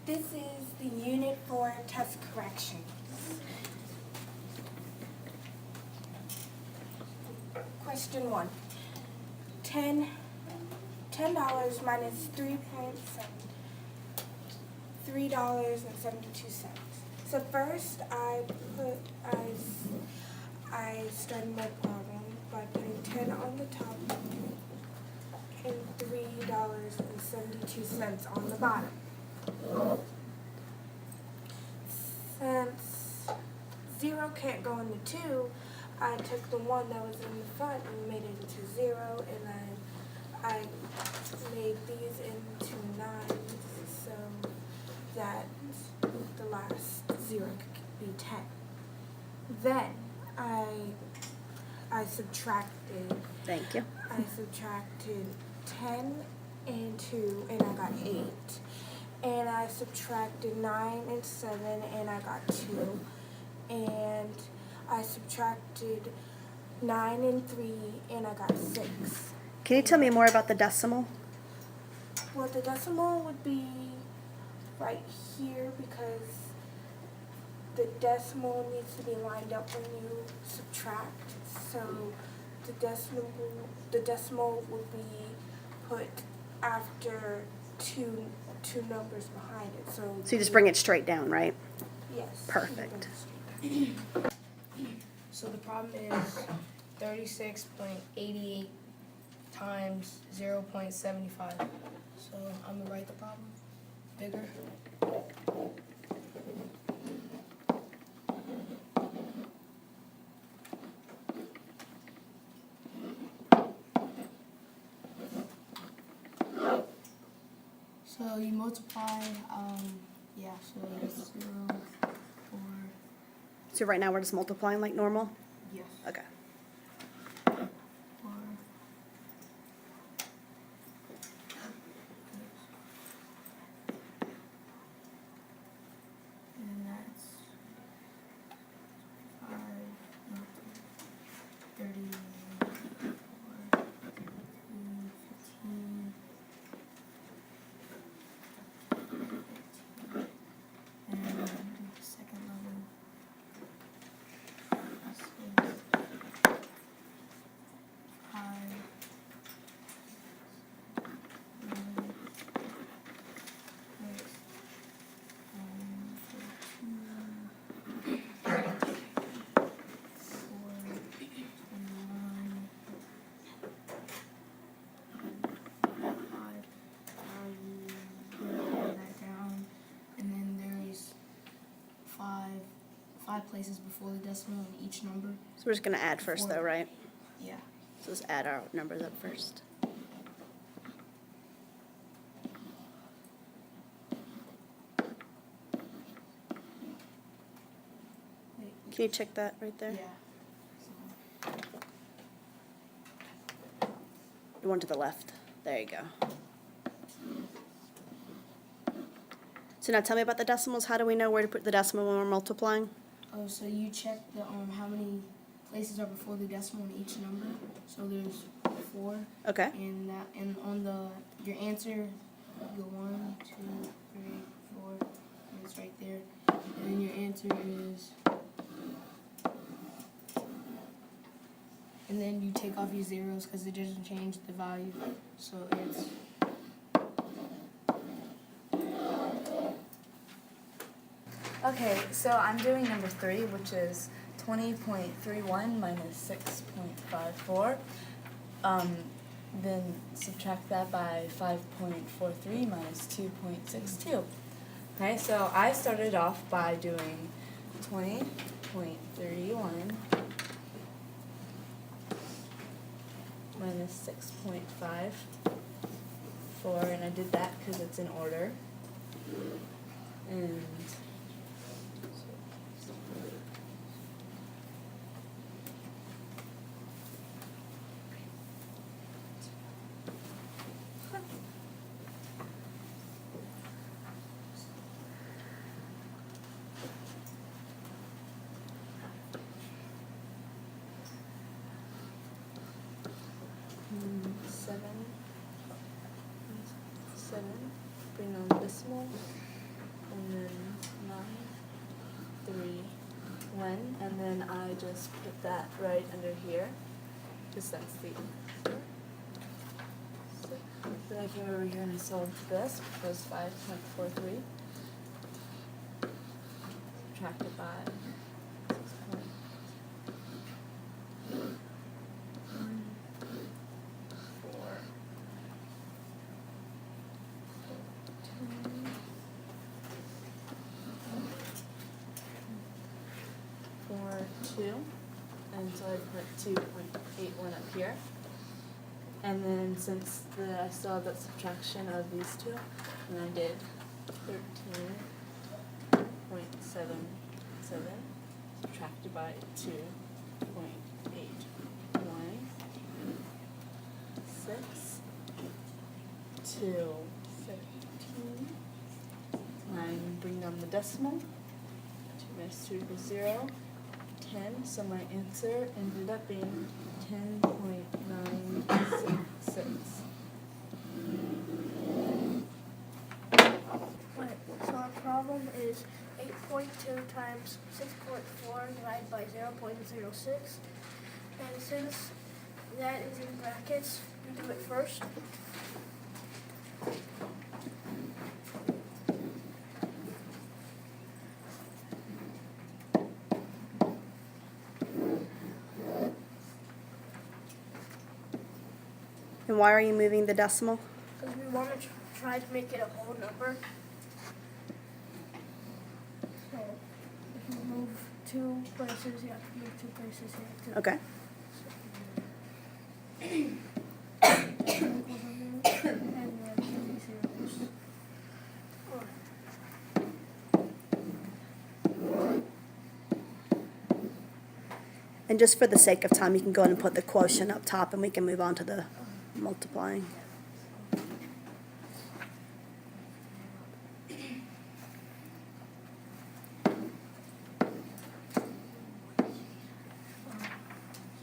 This is the Unit 4 test corrections. Question 1. $10 minus 3.7. $3.72. So first I started my problem by putting 10 on the top and $3.72 on the bottom. Since 0 can't go into 2, I took the 1 that was in the front and made it into 0, and then I made these into 9s so that the last 0 could be 10. Then I subtracted. Thank you. I subtracted 10 and 2, and I got 8. And I subtracted 9 and 7, and I got 2. And I subtracted 9 and 3, and I got 6. Can you tell me more about the decimal? Well, the decimal would be right here because the decimal needs to be lined up when you subtract. So the decimal would be put after two numbers behind it. So you just bring it straight down, right? Yes. Perfect. So the problem is 36.88 times 0.75. So I'm going to write the problem bigger. So you multiply, so it's 0, 4. So right now we're just multiplying like normal? Yes. Okay. 4. And that's 5, 30, 4, 15. And do the second level. This is 5, 11, 6, 5 places before the decimal in each number. So we're just going to add first though, right? Yeah. So let's add our numbers up first. Wait. Can you check that right there? Yeah. The one to the left. There you go. So now tell me about the decimals. How do we know where to put the decimal when we're multiplying? Oh, so you check the how many places are before the decimal in each number. So there's 4. Okay. And on your answer, you go 1, 2, 3, 4, and it's right there. And then your answer is, and then you take off your zeros because it doesn't change the value. So it's Okay, so I'm doing number 3, which is 20.31 minus 6.54. Then subtract that by 5.43 minus 2.62. Okay, so I started off by doing 20.31 minus 6.54, and I did that because it's in order. And seven. Bring on this when, and then I just put that right under here, because that's the answer. So then I came over here and I solved this, which was 5.43, subtracted by 6.2, and so I put 2.81 up here. And then since I still have that subtraction of these two, and I did 13.77 subtracted by 2.81, 6 to 15. And bring down the decimal. 2 minus 2 equals 0. 10, so my answer ended up being 10.966. Right, so our problem is 8.2 times 6.4 divided by 0.06. And since that is in brackets, we do it first. And why are you moving the decimal? Because we want to try to make it a whole number. So if you move 2 places, you have to move 2 places here too. Okay. And you have 2 zeros. And just for the sake of time, you can go ahead and put the quotient up top and we can move on to the multiplying.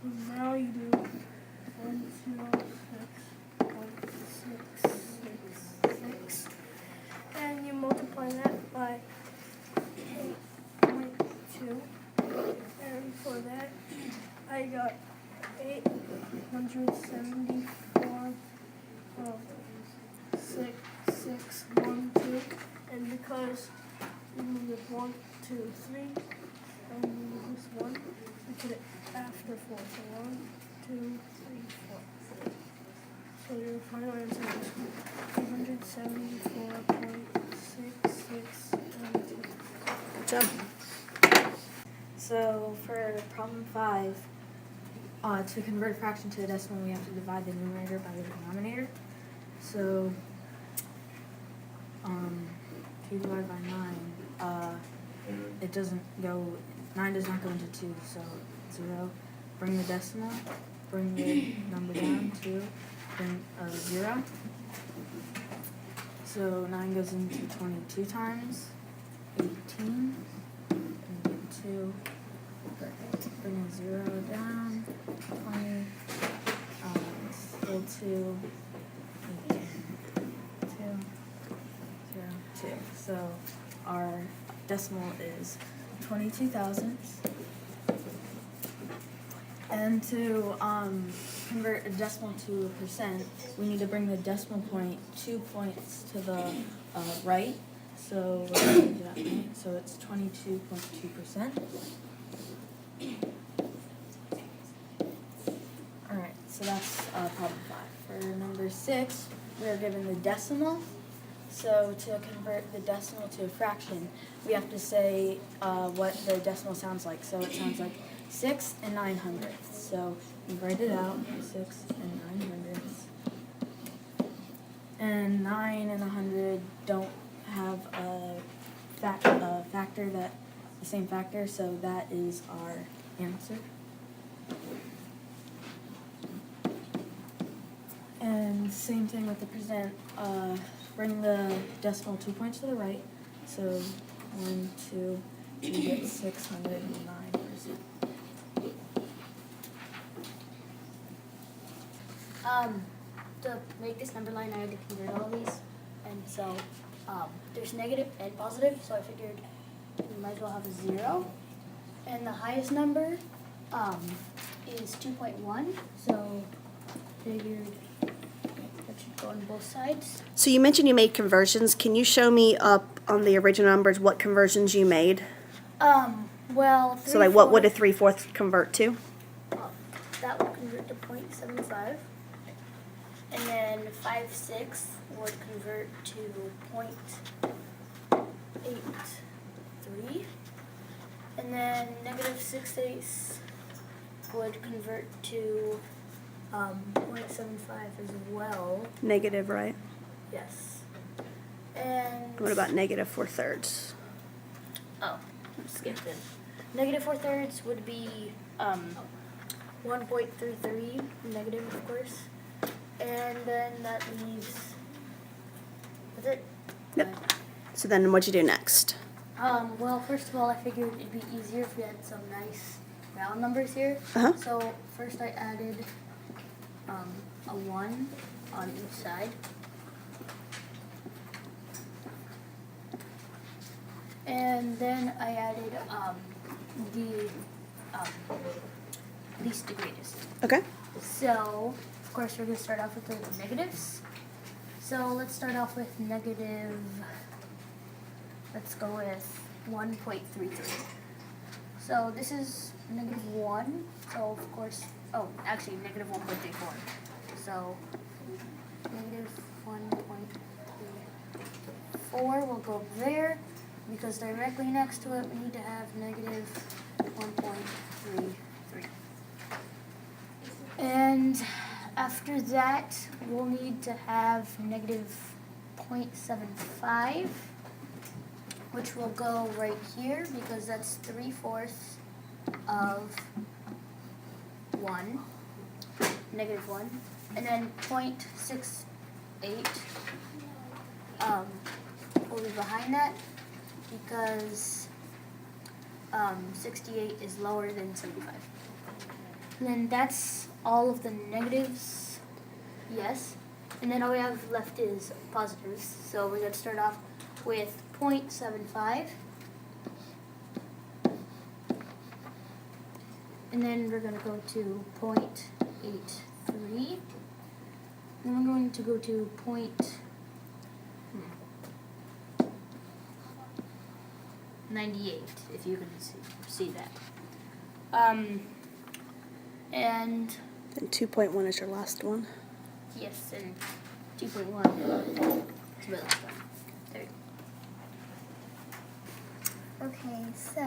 So now you do 106.666, and you multiply that by 8.2, and for that I got 874.6612, and because we moved it 1, 2, 3, and we moved this 1, we put it after 4. So 1, 2, 3, 4. So your final answer is 874.6612. Good job. So for problem 5, to convert a fraction to a decimal, we have to divide the numerator by the denominator. So 2 divided by 9, it doesn't go, 9 does not go into 2, so 0. Bring the decimal, bring the number down, 2, bring 0. So 9 goes into 22 times, 18, and get 2. Bring a 0 down, 20, still 2, 18, 2, 0, 2. So our decimal is 22 thousandths. And to convert a decimal to a percent, we need to bring the decimal point 2 points to the right. So we're going to do that, right? So it's 22.2%. Alright, so that's problem 5. For number 6, we are given the decimal. So to convert the decimal to a fraction, we have to say what the decimal sounds like. So it sounds like 6 and 9/100. So we write it out, 6 and 9/100. And 9 and 100 don't have a factor that the same factor, so that is our answer. And same thing with the percent. Bring the decimal 2 points to the right. So 1, 2, we get 609%. To make this number line, I had to convert all these, and so there's negative and positive, so I figured we might as well have a 0. And the highest number is 2.1. So figured that should go on both sides. So you mentioned you made conversions. Can you show me up on the original numbers what conversions you made? Well, So like what would a 3/4 convert to? that would convert to 0.75. And then 5/6 would convert to 0.83. And then -6/8 would convert to 0.75 as well. Negative, right? Yes. And What about -4/3? oh, skipped it. -4/3 would be 1.33 negative, of course. And then that leaves. That's it. Yep. So then what'd you do next? Well, first of all, I figured it'd be easier if we had some nice round numbers here. Uh-huh. So first I added a 1 on each side. And then I added the least to greatest. Okay. So, of course, we're going to start off with the negatives. So let's start off with negative, let's go with 1.33. So this is -1. So, of course, oh, actually, -1.34. So, -1.34 will go there, because directly next to it, we need to have -1.33. And after that, we'll need to have -0.75, which will go right here because that's 3/4 of 1, -1, and then 0.68 will be behind that because 68 is lower than 75. And then that's all of the negatives, yes. And then all we have left is positives. So we're going to start off with 0.75. And then we're going to go to 0.83. Then we're going to go to 0.98, if you can see that. And And 2.1 is your last one. yes, and 2.1 is my last one. There you go. Okay, so,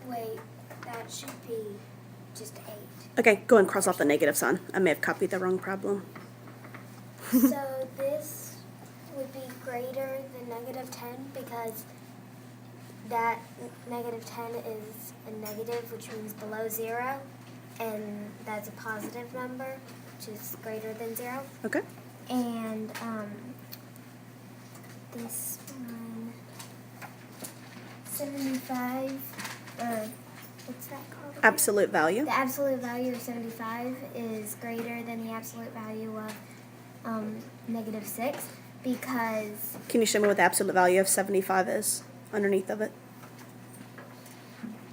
wait, that should be just 8. Okay, go and cross off the negative sign. I may have copied the wrong problem. So this would be greater than -10 because that -10 is a negative, which means below 0, and that's a positive number, which is greater than 0. Okay. And this one, 75, what's that called? Absolute value. The absolute value of 75 is greater than the absolute value of -6 because Can you show me what the absolute value of 75 is underneath of it?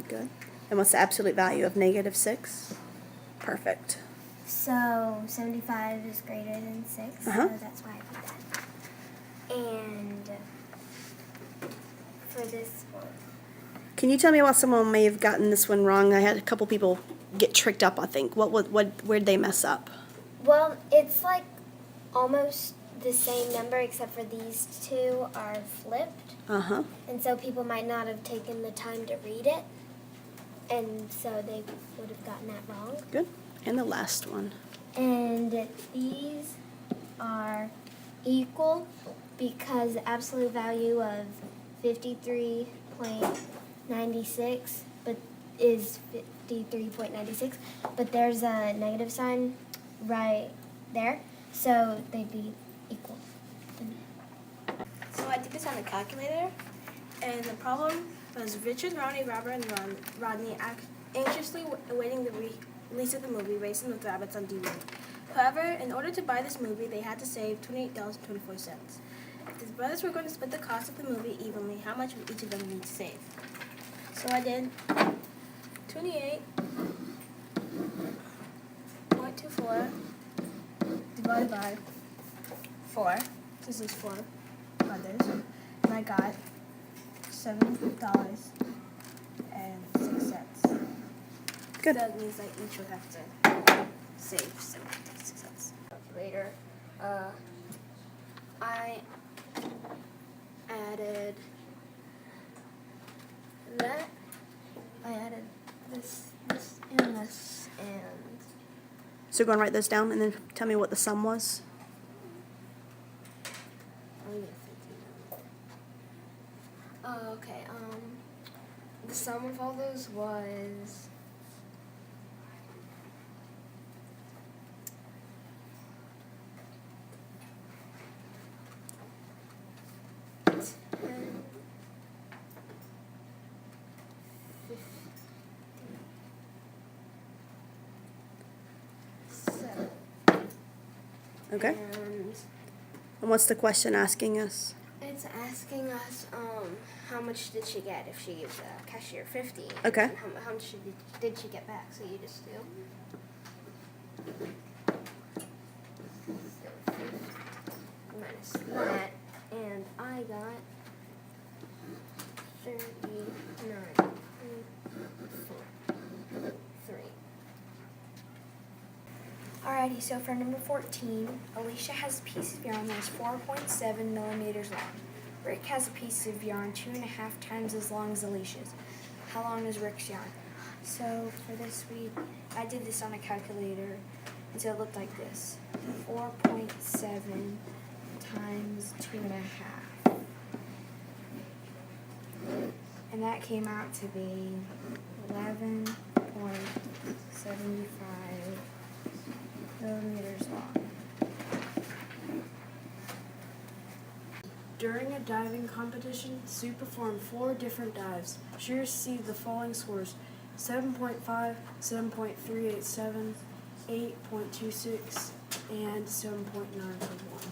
Good. And what's the absolute value of -6? Perfect. so 75 is greater than 6, Uh-huh. so that's why I put that. And for this one, Can you tell me why someone may have gotten this one wrong? I had a couple people get tricked up, I think. Where'd they mess up? well, it's like almost the same number except for these two are flipped. Uh-huh. And so people might not have taken the time to read it, and so they would have gotten that wrong. Good. And the last one. And these are equal because the absolute value of 53.96 but is 53.96, but there's a negative sign right there, so they'd be equal. So I did this on a calculator, and the problem was Richard, Ronnie, Robert, and Rodney anxiously awaiting the release of the movie Racing with Rabbits on DVD. However, in order to buy this movie, they had to save $28.24. The brothers were going to split the cost of the movie evenly. How much would each of them need to save? So I did 28.24 divided by 4. This is 4 brothers. And I got $7.06. Good. So that means I each would have to save 76 cents. Later, I added that. I added this, and this, and So go and write those down and then tell me what the sum was. okay. The sum of all those was Okay. And what's the question asking us? It's asking us how much did she get if she gives the cashier 50. Okay. And how much did she get back? So you just do. So 50 minus that, and I got 39.3. Alrighty, so for number 14, Alicia has a piece of yarn that is 4.7 millimeters long. Rick has a piece of yarn 2.5 times as long as Alicia's. How long is Rick's yarn? So for this, I did this on a calculator, and so it looked like this: 4.7 times 2.5, and that came out to be 11.75 millimeters long. During a diving competition, Sue performed 4 different dives. She received the following scores: 7.5, 7.387, 8.26, and 7.941.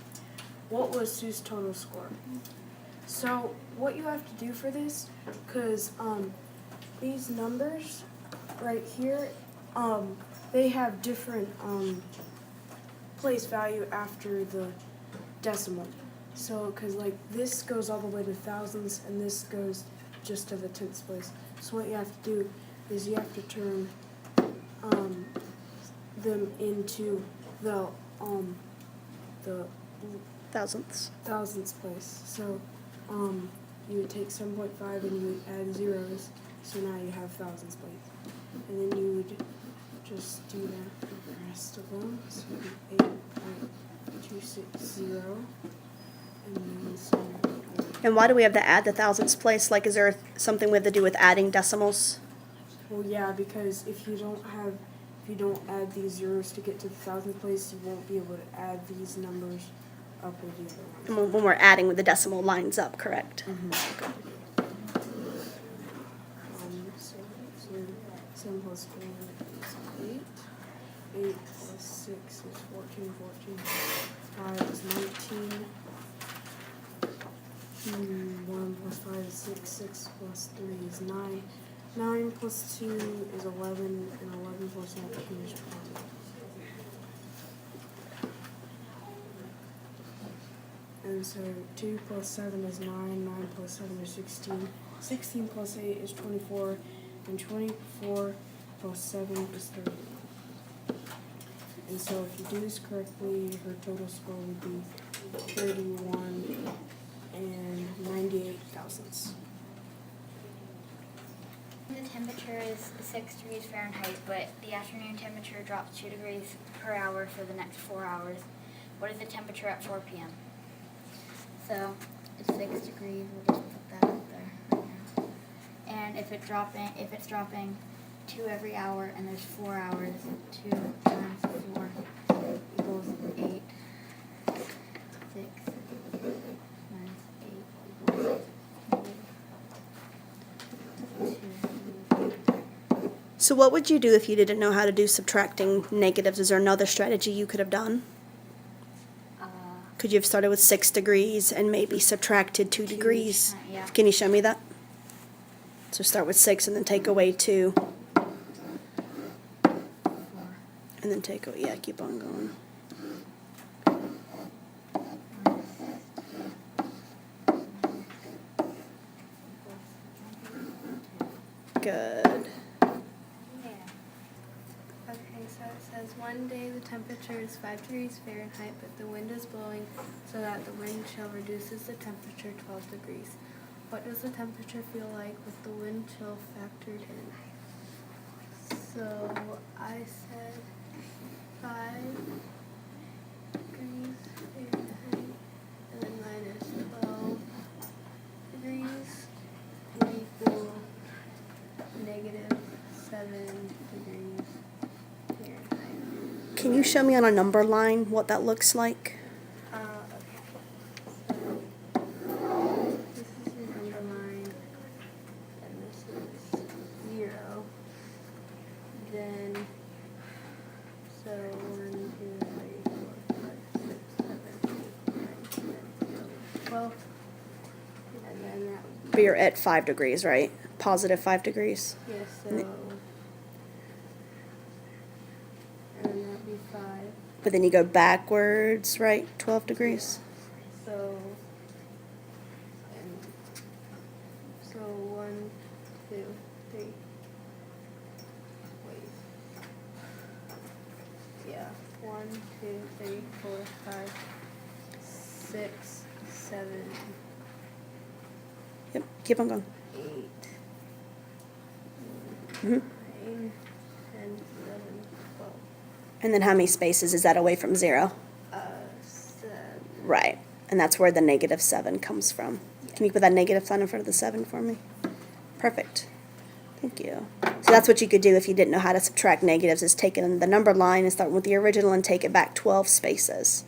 What was Sue's total score? So what you have to do for this, because these numbers right here, they have different place value after the decimal. So, because like this goes all the way to thousands and this goes just to the tenths place. So what you have to do is you have to turn them into the Thousandths. thousandths place. So you would take 7.5 and you would add zeros. So now you have thousands place. And then you would just do that for the rest of them. So 8.260. And why do we have to add the thousandths place? Like, is there something we have to do with adding decimals? Well, yeah, because if you don't add these zeros to get to the thousandth place, you won't be able to add these numbers up with the other ones. When we're adding with the decimal lines up, correct? So 7 plus 4 is 8. 8 plus 6 is 14. 5 is 19. 1 plus 5 is 6. 6 plus 3 is 9. 9 plus 2 is 11. And 11 plus 19 is 20. And so 2 plus 7 is 9. 9 plus 7 is 16. 16 plus 8 is 24. And 24 plus 7 is 30. And so if you do this correctly, her total score would be 31 and 98 thousandths. The temperature is 6 degrees Fahrenheit, but the afternoon temperature drops 2 degrees per hour for the next 4 hours. What is the temperature at 4 p.m.? So it's 6 degrees. We'll just put that up there right now. And if it's dropping 2 every hour, and there's 4 hours, 2 times 4 equals 8. 6 minus 8 equals 2. So what would you do if you didn't know how to do subtracting negatives? Is there another strategy you could have done? Could you have started with 6 degrees and maybe subtracted 2 degrees? Yeah. Can you show me that? So start with 6 and then take away 2. And then take away, yeah, keep on going. Good. Okay, so it says one day the temperature is 5 degrees Fahrenheit, but the wind is blowing so that the wind chill reduces the temperature 12 degrees. What does the temperature feel like with the wind chill factored in? So I said 5 degrees Fahrenheit and then minus 12 degrees would equal negative 7 degrees Fahrenheit. Can you show me on a number line what that looks like? Okay. This is your number line, and this is 0. Then, so 1, 2, 3, 4, 5, 6, 7, 8, 9, 10, 11, 12. And then that would But you're at 5 degrees, right? Positive 5 degrees? be, yeah, so, and then that'd be 5. But then you go backwards, right? 12 degrees? So, and so 1, 2, 3. Wait. Yeah. 1, 2, 3, 4, 5, 6, 7, Yep, keep on going. 8, hmm 9, 10, 11, 12. And then how many spaces is that away from 0? 7. Right. And that's where the negative 7 comes from. Can you put that negative sign in front of the 7 for me? Perfect. Thank you. So that's what you could do if you didn't know how to subtract negatives, is take it in the number line and start with the original and take it back 12 spaces.